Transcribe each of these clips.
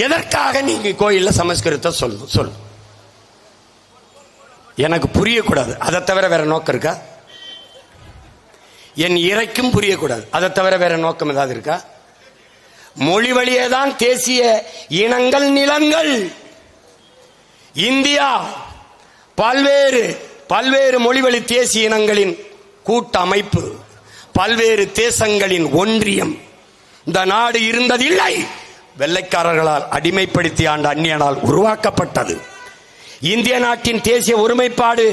எதற்காக நீங்க கோயில்ல சமஸ்கிருதத்தை சொல்லு எனக்கு புரியக்கூடாது. அதை தவிர வேற நோக்கம் இருக்கா? என் இறைக்கும் புரியக்கூடாது. அதை தவிர வேற நோக்கம் ஏதாவது இருக்கா? மொழி வழியேதான் தேசிய இனங்கள் நிலங்கள். இந்தியா பல்வேறு மொழிவழி தேசிய இனங்களின் கூட்டமைப்பு, பல்வேறு தேசங்களின் ஒன்றியம். இந்த நாடு இருந்ததில்லை, வெள்ளைக்காரர்களால் அடிமைப்படுத்தி ஆண்ட அந்நியனால் உருவாக்கப்பட்டது. இந்திய நாட்டின் தேசிய ஒருமைப்பாடு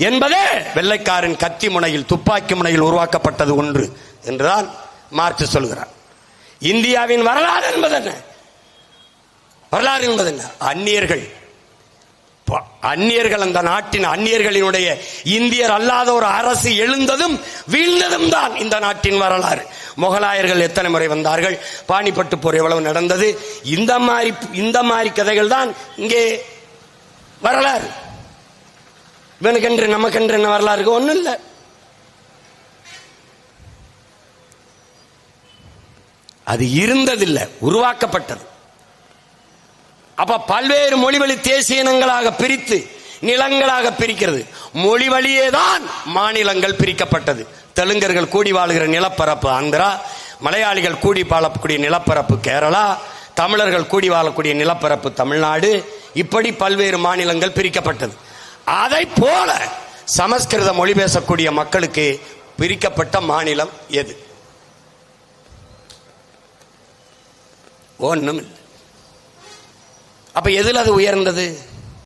என்பதே வெள்ளைக்காரன் கத்தி முனையில், துப்பாக்கி முனையில் உருவாக்கப்பட்டது ஒன்று என்றுதான் மார்க்ஸ் சொல்கிறார். இந்தியாவின் வரலாறு என்பது என்ன? வரலாறு என்பது என்ன? அந்நியர்கள் அந்த நாட்டின் அந்நியர்களினுடைய இந்தியர் அல்லாத ஒரு அரசு எழுந்ததும் வீழ்ந்ததும் தான் இந்த நாட்டின் வரலாறு. முகலாயர்கள் எத்தனை முறை வந்தார்கள், பானிபட்டு போர் எவ்வளவு நடந்தது, இந்த மாதிரி கதைகள் தான் இங்கே வரலாறு. இவனுக்கென்று நமக்கென்று என்ன வரலாறு இருக்கு? ஒன்றும் இல்லை. அது இருந்ததில்லை, உருவாக்கப்பட்டது. அப்ப பல்வேறு மொழிவழி தேசிய இனங்களாக பிரித்து நிலங்களாக பிரிக்கிறது. மொழி வழியேதான் மாநிலங்கள் பிரிக்கப்பட்டது. தெலுங்கர்கள் கூடி வாழுகிற நிலப்பரப்பு ஆந்திரா, மலையாளிகள் கூடி வாழக்கூடிய நிலப்பரப்பு கேரளா, தமிழர்கள் கூடி வாழக்கூடிய நிலப்பரப்பு தமிழ்நாடு, இப்படி பல்வேறு மாநிலங்கள் பிரிக்கப்பட்டது. அதை போல சமஸ்கிருத மொழி பேசக்கூடிய மக்களுக்கு பிரிக்கப்பட்ட மாநிலம் எது? ஒண்ணும் இல்லை. அப்ப எதில் அது உயர்ந்தது?